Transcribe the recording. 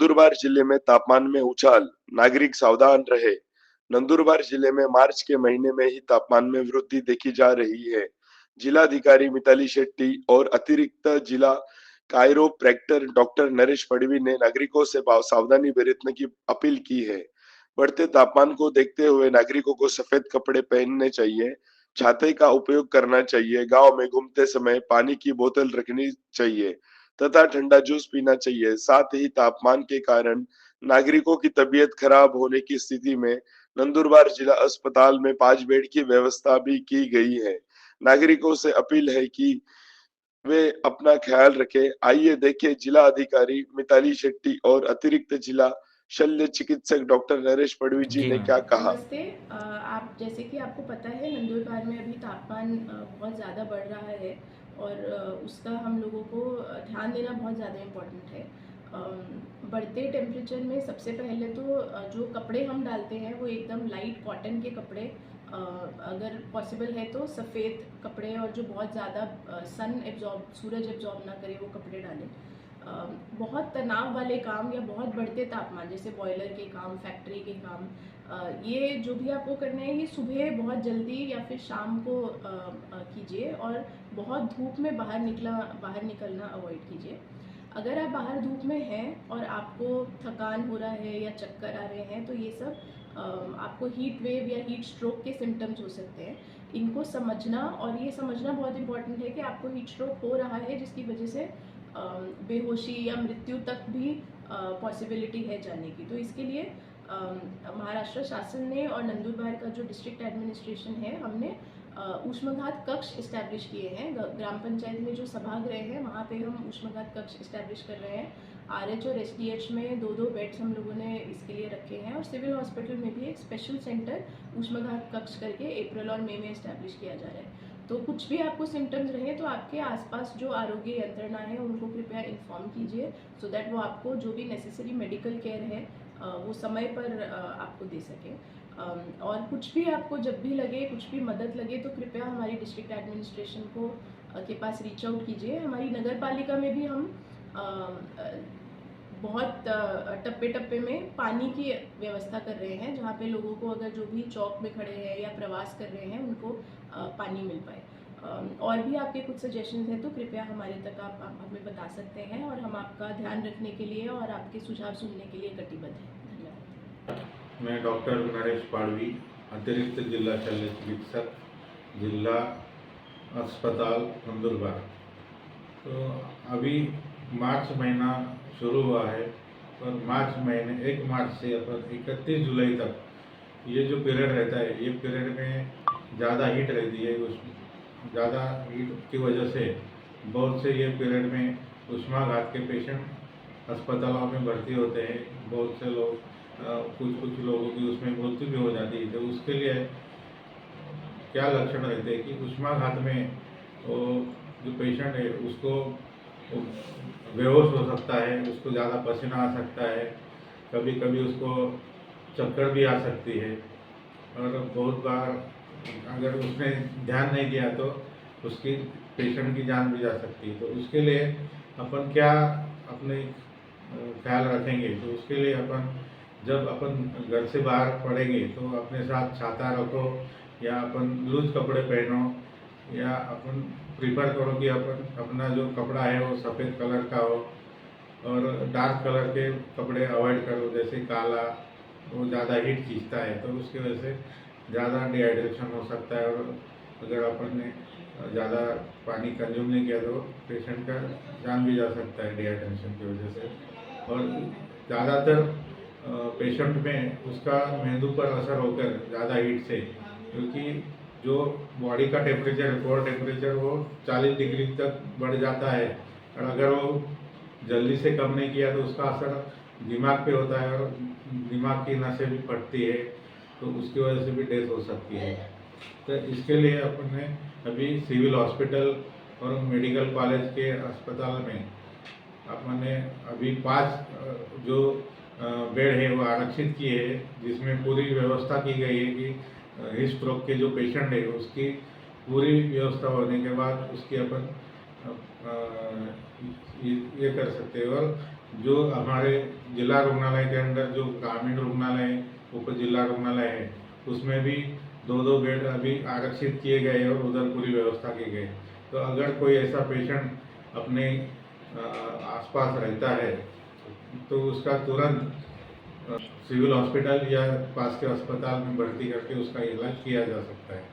नंदुरबार जिले में तापमान में उछाल, नागरिक सावधान रहे। नंदुरबार जिले में मार्च के महीने में ही तापमान में वृद्धि देखी जा रही है। जिलाधिकारी मिताली शेट्टी और अतिरिक्त जिला कायरोप्रैक्टर डॉक्टर नरेश पड़वी ने नागरिकों से सावधानी बरतने की अपील की है। बढ़ते तापमान को देखते हुए नागरिकों को सफेद कपड़े पहनने चाहिए, छाते का उपयोग करना चाहिए, गांव में घूमते समय पानी की बोतल रखनी चाहिए तथा ठंडा जूस पीना चाहिए। साथ ही तापमान के कारण नागरिकों की तबीयत खराब होने की स्थिति में नंदुरबार जिला अस्पताल में 5 बेड की व्यवस्था भी की गई है। नागरिकों से अपील है कि वे अपना ख्याल रखें। आइए देखें जिला अधिकारी मिताली शेट्टी और अतिरिक्त जिला शल्य चिकित्सक डॉक्टर नरेश पड़वी जी जी ने मैम। क्या कहा। नमस्ते। आप जैसे कि आपको पता है नंदुरबार में अभी तापमान बहुत ज़्यादा बढ़ रहा है और उसका हम लोगों को ध्यान देना बहुत ज़्यादा इम्पोर्टेंट है। बढ़ते टेम्परेचर में सबसे पहले तो जो कपड़े हम डालते हैं वो एकदम लाइट कॉटन के कपड़े, अगर पॉसिबल है तो सफ़ेद कपड़े और जो बहुत ज़्यादा सूरज एब्जॉर्ब ना करे वो कपड़े डालें। बहुत तनाव वाले काम या बहुत बढ़ते तापमान जैसे बॉयलर के काम, फैक्ट्री के काम, ये जो भी आपको करना है ये सुबह बहुत जल्दी या फिर शाम को कीजिए और बहुत धूप में बाहर निकलना अवॉइड कीजिए। अगर आप बाहर धूप में हैं और आपको थकान हो रहा है या चक्कर आ रहे हैं तो ये सब आपको हीट वेव या हीट स्ट्रोक के सिम्टम्स हो सकते हैं। इनको समझना और ये समझना बहुत इम्पॉर्टेंट है कि आपको हीट स्ट्रोक हो रहा है जिसकी वजह से बेहोशी या मृत्यु तक भी पॉसिबिलिटी है जाने की। तो इसके लिए महाराष्ट्र शासन ने और नंदुरबार का जो डिस्ट्रिक्ट एडमिनिस्ट्रेशन है हमने ऊष्माघात कक्ष इस्टेब्लिश किए हैं। ग्राम पंचायत में जो सभागृह है वहाँ पे हम ऊष्माघात कक्ष इस्टेब्लिश कर रहे हैं। आरएच और एसडीएच में 2-2 बेड्स हम लोगों ने इसके लिए रखे हैं और सिविल हॉस्पिटल में भी एक स्पेशल सेंटर ऊष्माघात कक्ष करके अप्रैल और मई में इस्टेब्लिश किया जा रहा है। तो कुछ भी आपको सिम्टम्स रहे तो आपके आसपास जो आरोग्य यंत्रणा है उनको कृपया इन्फॉर्म कीजिए सो दैट वो आपको जो भी नेसेसरी मेडिकल केयर है वो समय पर आपको दे सके। और कुछ भी आपको जब भी लगे, कुछ भी मदद लगे तो कृपया हमारी डिस्ट्रिक्ट एडमिनिस्ट्रेशन को के पास रीच आउट कीजिए। हमारी नगर पालिका में भी हम बहुत टप्पे टप्पे में पानी की व्यवस्था कर रहे हैं जहाँ पे लोगों को अगर जो भी चौक में खड़े हैं या प्रवास कर रहे हैं उनको पानी मिल पाए। और भी आपके कुछ सजेशंस हैं तो कृपया हमारे तक आप हमें बता सकते हैं और हम आपका ध्यान रखने के लिए और आपके सुझाव सुनने के लिए कटिबद्ध हैं। धन्यवाद। मैं डॉक्टर नरेश पाड़वी, अतिरिक्त जिला शल्य चिकित्सक, जिला अस्पताल नंदुरबार। तो अभी मार्च महीना शुरू हुआ है और मार्च महीने 1 मार्च से अपन 31 जुलाई तक ये जो पीरियड रहता है, ये पीरियड में ज़्यादा हीट रहती है। उस ज़्यादा हीट की वजह से बहुत से ये पीरियड में उष्माघात के पेशेंट अस्पतालों में भर्ती होते हैं। बहुत से लोग कुछ लोगों की उसमें मृत्यु भी हो जाती है। तो उसके लिए क्या लक्षण रहते हैं कि उष्माघात में वो जो पेशेंट है उसको बेहोश हो सकता है, उसको ज़्यादा पसीना आ सकता है, कभी कभी उसको चक्कर भी आ सकती है और बहुत बार अगर उसने ध्यान नहीं दिया तो उसकी पेशेंट की जान भी जा सकती है। तो उसके लिए अपन क्या अपने ख्याल रखेंगे, तो उसके लिए अपन जब अपन घर से बाहर पड़ेंगे तो अपने साथ छाता रखो या अपन लूज कपड़े पहनो या अपन प्रीफर करो कि अपन अपना जो कपड़ा है वो सफ़ेद कलर का हो और डार्क कलर के कपड़े अवॉइड करो, जैसे काला वो ज़्यादा हीट खींचता है तो उसकी वजह से ज़्यादा डिहाइड्रेशन हो सकता है और अगर अपन ने ज़्यादा पानी कंज्यूम नहीं किया तो पेशेंट का जान भी जा सकता है डिहाइड्रेशन की वजह से। और ज़्यादातर पेशेंट में उसका मेंदू पर असर होकर ज़्यादा हीट से, क्योंकि जो बॉडी का टेम्परेचर कोर टेम्परेचर वो 40 डिग्री तक बढ़ जाता है और अगर वो जल्दी से कम नहीं किया तो उसका असर दिमाग पे होता है और दिमाग की नसें भी फटती है तो उसकी वजह से भी डेथ हो सकती है। तो इसके लिए अपन ने अभी सिविल हॉस्पिटल और मेडिकल कॉलेज के अस्पताल में अपन ने अभी 5 जो बेड है वो आरक्षित किए हैं, जिसमें पूरी व्यवस्था की गई है कि हीट स्ट्रोक के जो पेशेंट है उसकी पूरी व्यवस्था होने के बाद उसकी अपन ये कर सकते हैं। और जो हमारे जिला रुग्णालय के अंदर जो ग्रामीण रुग्णालय है, उप जिला रुग्णालय है, उसमें भी 2-2 बेड अभी आरक्षित किए गए और उधर पूरी व्यवस्था की गई। तो अगर कोई ऐसा पेशेंट अपने आसपास रहता है तो उसका तुरंत सिविल हॉस्पिटल या पास के अस्पताल में भर्ती करके उसका इलाज किया जा सकता है।